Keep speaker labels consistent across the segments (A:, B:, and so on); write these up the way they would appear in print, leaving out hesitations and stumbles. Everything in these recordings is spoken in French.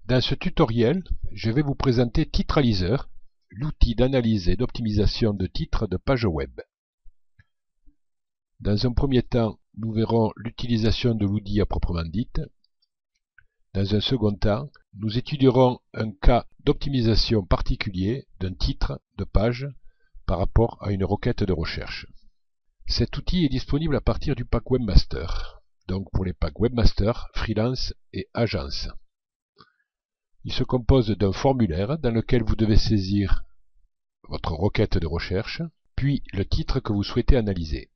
A: Dans ce tutoriel, je vais vous présenter Titralizer, l'outil d'analyse et d'optimisation de titres de pages web. Dans un premier temps, nous verrons l'utilisation de l'outil à proprement dite. Dans un second temps, nous étudierons un cas d'optimisation particulier d'un titre de page par rapport à une requête de recherche. Cet outil est disponible à partir du pack Webmaster, donc pour les packs Webmaster, Freelance et Agence. Il se compose d'un formulaire dans lequel vous devez saisir votre requête de recherche, puis le titre que vous souhaitez analyser.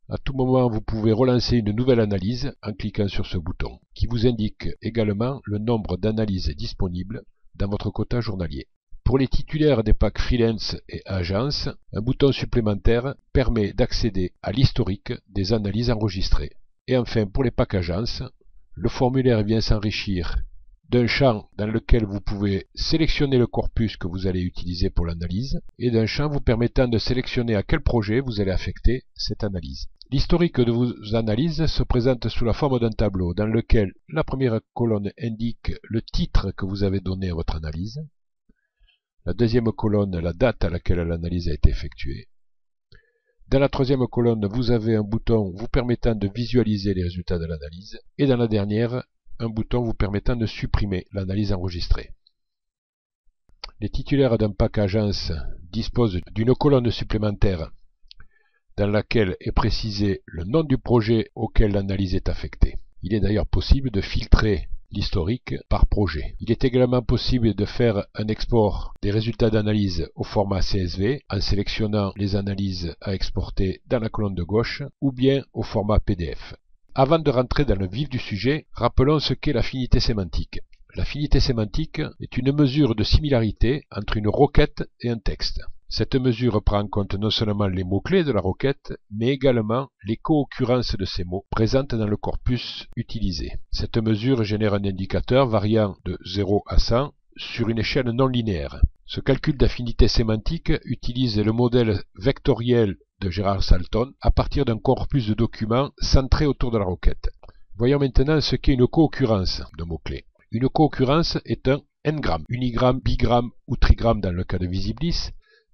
A: À tout moment, vous pouvez relancer une nouvelle analyse en cliquant sur ce bouton, qui vous indique également le nombre d'analyses disponibles dans votre quota journalier. Pour les titulaires des packs Freelance et Agence, un bouton supplémentaire permet d'accéder à l'historique des analyses enregistrées. Et enfin, pour les packs Agence, le formulaire vient s'enrichir d'un champ dans lequel vous pouvez sélectionner le corpus que vous allez utiliser pour l'analyse et d'un champ vous permettant de sélectionner à quel projet vous allez affecter cette analyse. L'historique de vos analyses se présente sous la forme d'un tableau dans lequel la première colonne indique le titre que vous avez donné à votre analyse, la deuxième colonne la date à laquelle l'analyse a été effectuée. Dans la troisième colonne, vous avez un bouton vous permettant de visualiser les résultats de l'analyse, et dans la dernière, un bouton vous permettant de supprimer l'analyse enregistrée. Les titulaires d'un pack Agence disposent d'une colonne supplémentaire dans laquelle est précisé le nom du projet auquel l'analyse est affectée. Il est d'ailleurs possible de filtrer l'historique par projet. Il est également possible de faire un export des résultats d'analyse au format CSV en sélectionnant les analyses à exporter dans la colonne de gauche ou bien au format PDF. Avant de rentrer dans le vif du sujet, rappelons ce qu'est l'affinité sémantique. L'affinité sémantique est une mesure de similarité entre une requête et un texte. Cette mesure prend en compte non seulement les mots-clés de la requête, mais également les co-occurrences de ces mots présentes dans le corpus utilisé. Cette mesure génère un indicateur variant de 0 à 100 sur une échelle non linéaire. Ce calcul d'affinité sémantique utilise le modèle vectoriel de Gerald Salton à partir d'un corpus de documents centré autour de la requête. Voyons maintenant ce qu'est une co-occurrence de mots-clés. Une co-occurrence est un n-gramme, unigramme, bigramme ou trigramme dans le cas de Visiblis,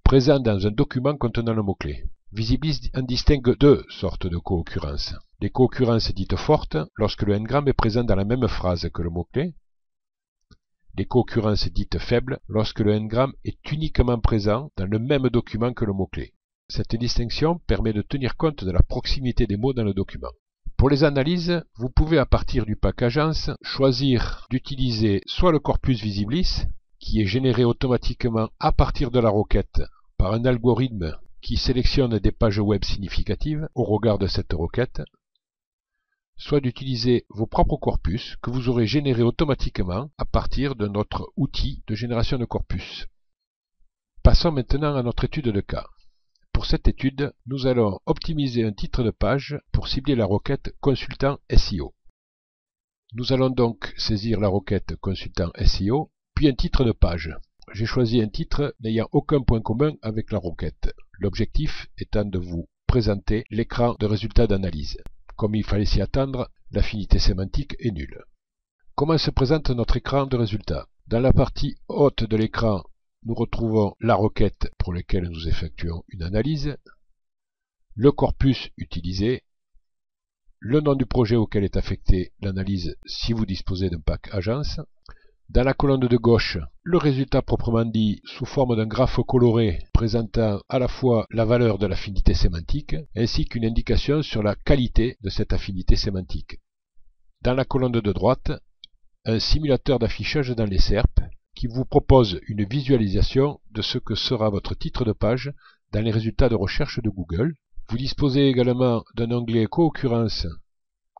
A: présent dans un document contenant le mot-clé. Visiblis en distingue deux sortes de co-occurrences. Les co-occurrences dites fortes, lorsque le n-gramme est présent dans la même phrase que le mot-clé. Les co-occurrences dites faibles, lorsque le n-gramme est uniquement présent dans le même document que le mot-clé. Cette distinction permet de tenir compte de la proximité des mots dans le document. Pour les analyses, vous pouvez à partir du pack Agence choisir d'utiliser soit le corpus Visiblis, qui est généré automatiquement à partir de la requête par un algorithme qui sélectionne des pages web significatives au regard de cette requête, soit d'utiliser vos propres corpus que vous aurez générés automatiquement à partir de notre outil de génération de corpus. Passons maintenant à notre étude de cas. Pour cette étude, nous allons optimiser un titre de page pour cibler la requête consultant SEO. Nous allons donc saisir la requête consultant SEO, puis un titre de page. J'ai choisi un titre n'ayant aucun point commun avec la requête, l'objectif étant de vous présenter l'écran de résultats d'analyse. Comme il fallait s'y attendre, l'affinité sémantique est nulle. Comment se présente notre écran de résultats? Dans la partie haute de l'écran, nous retrouvons la requête pour laquelle nous effectuons une analyse, le corpus utilisé, le nom du projet auquel est affectée l'analyse si vous disposez d'un pack Agence. Dans la colonne de gauche, le résultat proprement dit sous forme d'un graphe coloré présentant à la fois la valeur de l'affinité sémantique ainsi qu'une indication sur la qualité de cette affinité sémantique. Dans la colonne de droite, un simulateur d'affichage dans les SERP qui vous propose une visualisation de ce que sera votre titre de page dans les résultats de recherche de Google. Vous disposez également d'un onglet co-occurrence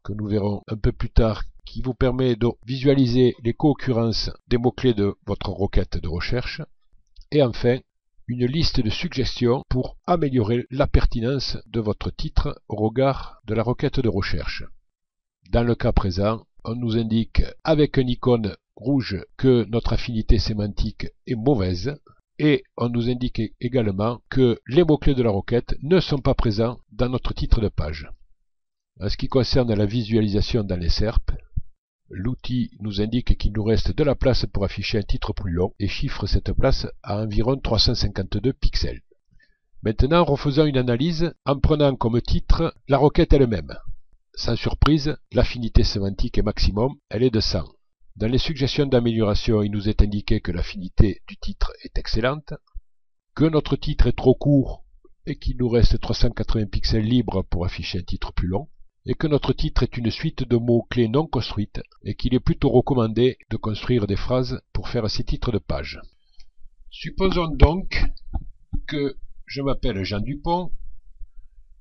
A: que nous verrons un peu plus tard qui vous permet de visualiser les co-occurrences des mots-clés de votre requête de recherche. Et enfin, une liste de suggestions pour améliorer la pertinence de votre titre au regard de la requête de recherche. Dans le cas présent, on nous indique avec une icône rouge que notre affinité sémantique est mauvaise et on nous indique également que les mots-clés de la requête ne sont pas présents dans notre titre de page. En ce qui concerne la visualisation dans les SERP, l'outil nous indique qu'il nous reste de la place pour afficher un titre plus long et chiffre cette place à environ 352 pixels. Maintenant, refaisons une analyse en prenant comme titre la requête elle-même. Sans surprise, l'affinité sémantique est maximum, elle est de 100. Dans les suggestions d'amélioration, il nous est indiqué que l'affinité du titre est excellente, que notre titre est trop court et qu'il nous reste 380 pixels libres pour afficher un titre plus long, et que notre titre est une suite de mots-clés non construites et qu'il est plutôt recommandé de construire des phrases pour faire ces titres de page. Supposons donc que je m'appelle Jean Dupont,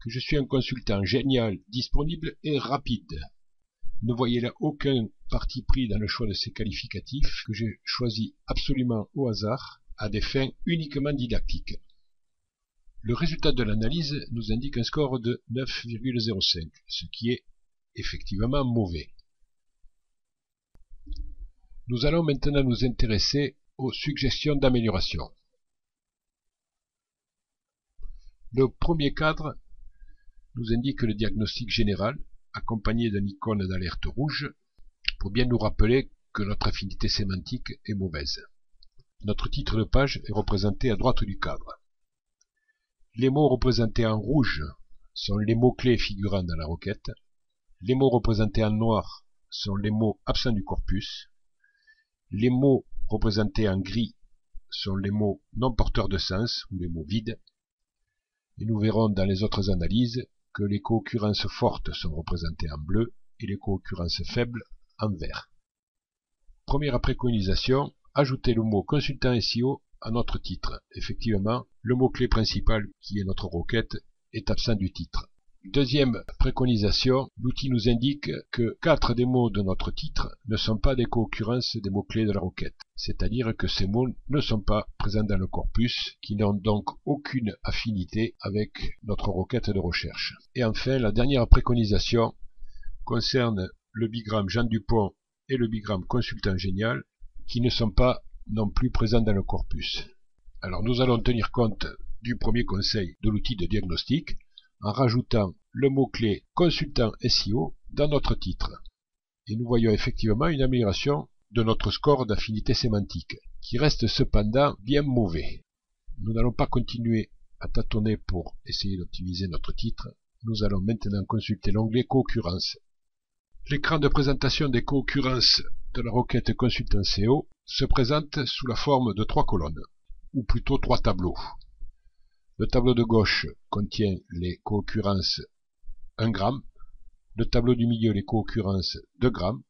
A: que je suis un consultant génial, disponible et rapide. Ne voyez là aucun parti pris dans le choix de ces qualificatifs que j'ai choisis absolument au hasard à des fins uniquement didactiques. Le résultat de l'analyse nous indique un score de 9,05, ce qui est effectivement mauvais. Nous allons maintenant nous intéresser aux suggestions d'amélioration. Le premier cadre nous indique le diagnostic général, accompagné d'une icône d'alerte rouge, pour bien nous rappeler que notre affinité sémantique est mauvaise. Notre titre de page est représenté à droite du cadre. Les mots représentés en rouge sont les mots-clés figurant dans la requête. Les mots représentés en noir sont les mots absents du corpus. Les mots représentés en gris sont les mots non porteurs de sens ou les mots vides. Et nous verrons dans les autres analyses que les co-occurrences fortes sont représentées en bleu et les co-occurrences faibles en vert. Première préconisation, ajouter le mot consultant SEO à notre titre. Effectivement, le mot-clé principal qui est notre requête est absent du titre. Deuxième préconisation, l'outil nous indique que 4 des mots de notre titre ne sont pas des co-occurrences des mots-clés de la requête. C'est-à-dire que ces mots ne sont pas présents dans le corpus, qui n'ont donc aucune affinité avec notre requête de recherche. Et enfin, la dernière préconisation concerne le bigramme Jean Dupont et le bigramme consultant génial, qui ne sont pas non plus présents dans le corpus. Alors nous allons tenir compte du premier conseil de l'outil de diagnostic en rajoutant le mot-clé consultant SEO dans notre titre. Et nous voyons effectivement une amélioration de notre score d'affinité sémantique, qui reste cependant bien mauvais. Nous n'allons pas continuer à tâtonner pour essayer d'optimiser notre titre. Nous allons maintenant consulter l'onglet co-occurrences. L'écran de présentation des co-occurrences de la requête consultant SEO se présente sous la forme de 3 colonnes, ou plutôt 3 tableaux. Le tableau de gauche contient les co-occurrences 1 gramme, le tableau du milieu les co-occurrences 2 grammes,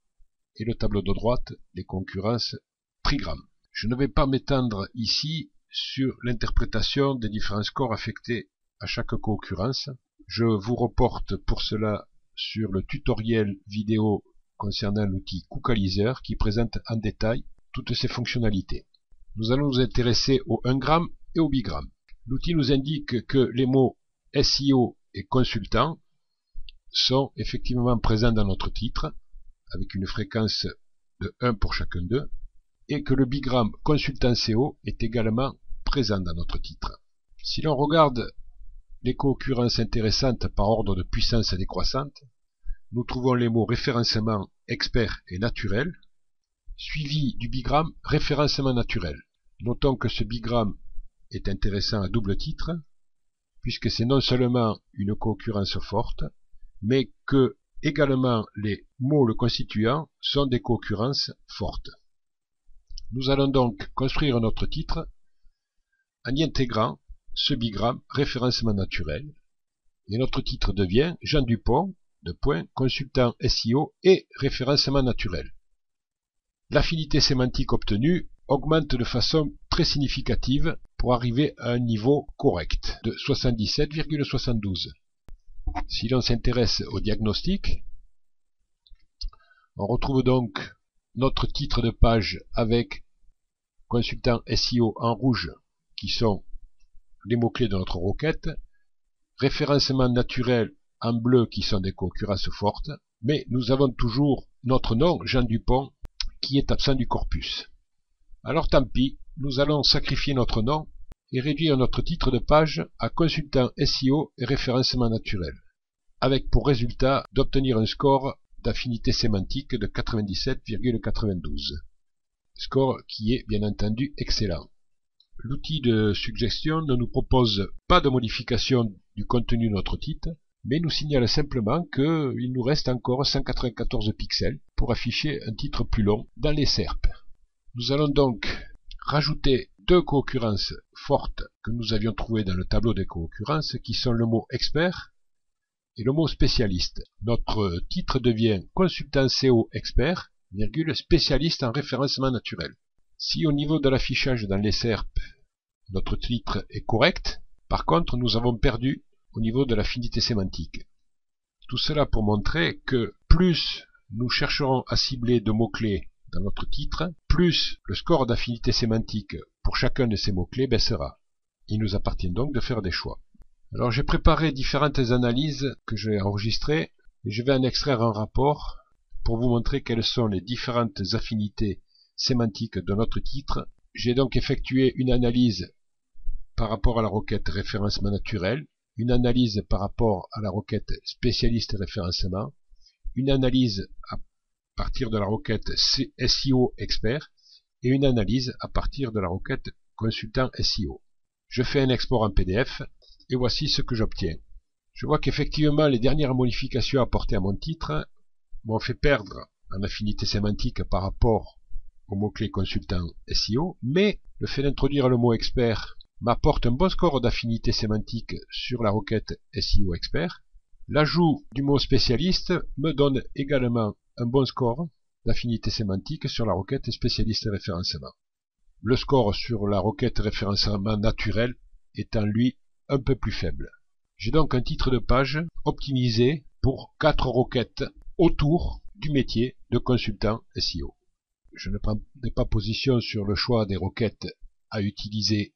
A: et le tableau de droite les co-occurrences trigrammes. Je ne vais pas m'étendre ici sur l'interprétation des différents scores affectés à chaque co-occurrence. Je vous reporte pour cela sur le tutoriel vidéo concernant l'outil Cookalizer qui présente en détail toutes ces fonctionnalités. Nous allons nous intéresser au 1 gramme et au bigramme. L'outil nous indique que les mots SEO et consultant sont effectivement présents dans notre titre, avec une fréquence de 1 pour chacun d'eux, et que le bigramme consultant SEO est également présent dans notre titre. Si l'on regarde les co-occurrences intéressantes par ordre de puissance décroissante, nous trouvons les mots référencement expert et naturel, suivi du bigramme référencement naturel. Notons que ce bigramme est intéressant à double titre, puisque c'est non seulement une co-occurrence forte, mais que également les mots le constituant sont des co-occurrences fortes. Nous allons donc construire notre titre en y intégrant ce bigramme référencement naturel, et notre titre devient Jean Dupont, consultant SEO et référencement naturel. L'affinité sémantique obtenue augmente de façon très significative pour arriver à un niveau correct de 77,72. Si l'on s'intéresse au diagnostic, on retrouve donc notre titre de page avec consultant SEO en rouge qui sont les mots-clés de notre requête, référencement naturel en bleu qui sont des co-occurrences fortes, mais nous avons toujours notre nom, Jean Dupont, qui est absent du corpus. Alors tant pis, nous allons sacrifier notre nom et réduire notre titre de page à consultant SEO et référencement naturel, avec pour résultat d'obtenir un score d'affinité sémantique de 97,92. Score qui est bien entendu excellent. L'outil de suggestion ne nous propose pas de modification du contenu de notre titre, mais nous signale simplement qu'il nous reste encore 194 pixels pour afficher un titre plus long dans les SERP. Nous allons donc rajouter deux co-occurrences fortes que nous avions trouvées dans le tableau des co-occurrences, qui sont le mot expert et le mot spécialiste. Notre titre devient consultant SEO expert, spécialiste en référencement naturel. Si au niveau de l'affichage dans les SERP, notre titre est correct, par contre nous avons perdu au niveau de l'affinité sémantique. Tout cela pour montrer que plus nous chercherons à cibler de mots-clés dans notre titre, plus le score d'affinité sémantique pour chacun de ces mots-clés baissera. Il nous appartient donc de faire des choix. Alors j'ai préparé différentes analyses que j'ai enregistrées et je vais en extraire un rapport pour vous montrer quelles sont les différentes affinités sémantiques de notre titre. J'ai donc effectué une analyse par rapport à la requête référencement naturel, une analyse par rapport à la requête spécialiste référencement, une analyse à partir de la requête SEO expert et une analyse à partir de la requête consultant SEO. Je fais un export en PDF et voici ce que j'obtiens. Je vois qu'effectivement les dernières modifications apportées à mon titre m'ont fait perdre en affinité sémantique par rapport au mot-clé consultant SEO, mais le fait d'introduire le mot expert m'apporte un bon score d'affinité sémantique sur la requête SEO expert. L'ajout du mot spécialiste me donne également un bon score d'affinité sémantique sur la requête spécialiste référencement. Le score sur la requête référencement naturel étant lui un peu plus faible. J'ai donc un titre de page optimisé pour 4 requêtes autour du métier de consultant SEO. Je ne prendrai pas position sur le choix des requêtes à utiliser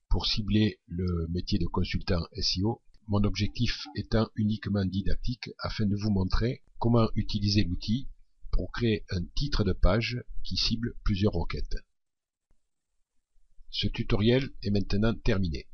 A: pour cibler le métier de consultant SEO, mon objectif étant uniquement didactique afin de vous montrer comment utiliser l'outil pour créer un titre de page qui cible plusieurs requêtes. Ce tutoriel est maintenant terminé.